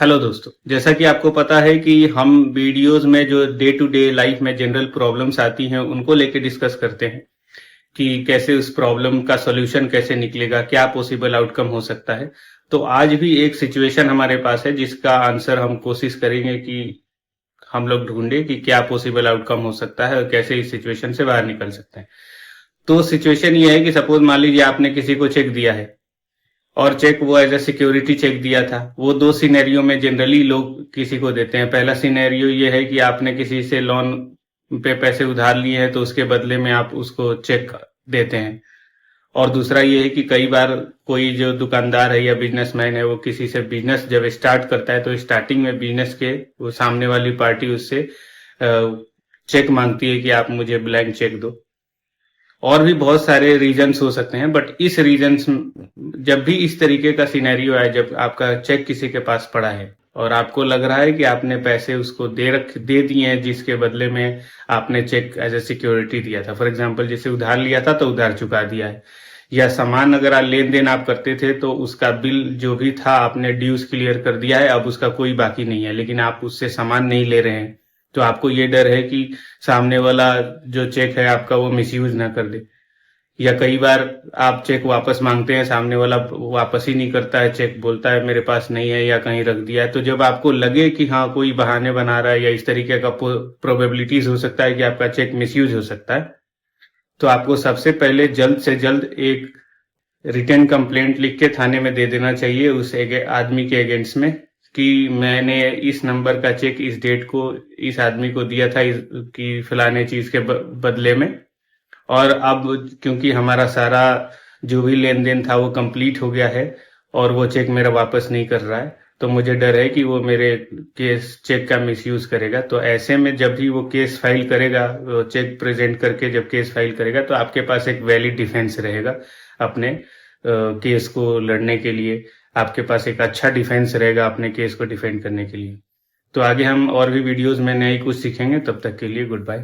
Hello दोस्तों, जैसा कि आपको पता है कि हम वीडियोस में जो डे टू डे लाइफ में जनरल प्रॉब्लम्स आती हैं उनको लेके डिस्कस करते हैं कि कैसे उस प्रॉब्लम का सॉल्यूशन कैसे निकलेगा, क्या पॉसिबल आउटकम हो सकता है। तो आज भी एक सिचुएशन हमारे पास है जिसका आंसर हम कोशिश करेंगे कि हम लोग ढूंढे कि क्या पॉसिबल आउटकम हो सकता है और कैसे इस सिचुएशन से बाहर निकल सकते हैं। तो सिचुएशन ये है कि सपोज मान लीजिए आपने किसी को चेक दिया है और चेक वो एज ए सिक्योरिटी चेक दिया था। वो दो सिनेरियो में जनरली लोग किसी को देते हैं। पहला सिनेरियो ये है कि आपने किसी से लोन पे पैसे उधार लिए हैं तो उसके बदले में आप उसको चेक देते हैं। और दूसरा ये है कि कई बार कोई जो दुकानदार है या बिजनेसमैन है वो किसी से बिजनेस जब स्टार्ट करता है तो स्टार्टिंग में बिजनेस के वो सामने वाली पार्टी उससे चेक मांगती है कि आप मुझे ब्लैंक चेक दो। और भी बहुत सारे रीजंस हो सकते हैं, बट इस रीजंस जब भी इस तरीके का सिनेरियो आए, जब आपका चेक किसी के पास पड़ा है और आपको लग रहा है कि आपने पैसे उसको दे दिए हैं जिसके बदले में आपने चेक एज ए सिक्योरिटी दिया था। फॉर एग्जांपल जैसे उधार लिया था तो उधार चुका दिया है, या सामान अगर लेन देन आप करते थे तो उसका बिल जो भी था आपने ड्यूज क्लियर कर दिया है, अब उसका कोई बाकी नहीं है, लेकिन आप उससे सामान नहीं ले रहे हैं। तो आपको ये डर है कि सामने वाला जो चेक है आपका वो मिसयूज ना कर दे। या कई बार आप चेक वापस मांगते हैं, सामने वाला वापस ही नहीं करता है चेक, बोलता है मेरे पास नहीं है या कहीं रख दिया है। तो जब आपको लगे कि हाँ कोई बहाने बना रहा है या इस तरीके का प्रोबेबिलिटीज हो सकता है कि आपका चेक मिसयूज हो सकता है, तो आपको सबसे पहले जल्द से जल्द एक रिटर्न कंप्लेंट लिख के थाने में दे देना चाहिए उस आदमी के अगेंस्ट में कि मैंने इस नंबर का चेक इस डेट को इस आदमी को दिया था कि फलाने चीज के बदले में। और अब क्योंकि हमारा सारा जो भी लेन देन था वो कंप्लीट हो गया है और वो चेक मेरा वापस नहीं कर रहा है, तो मुझे डर है कि वो मेरे केस चेक का मिसयूज करेगा। तो ऐसे में जब भी वो केस फाइल करेगा, वो चेक प्रेजेंट करके जब केस फाइल करेगा तो आपके पास एक वैलिड डिफेंस रहेगा अपने केस को लड़ने के लिए। आपके पास एक अच्छा डिफेंस रहेगा अपने केस को डिफेंड करने के लिए। तो आगे हम और भी वीडियोस में नई कुछ सीखेंगे, तब तक के लिए गुड बाय।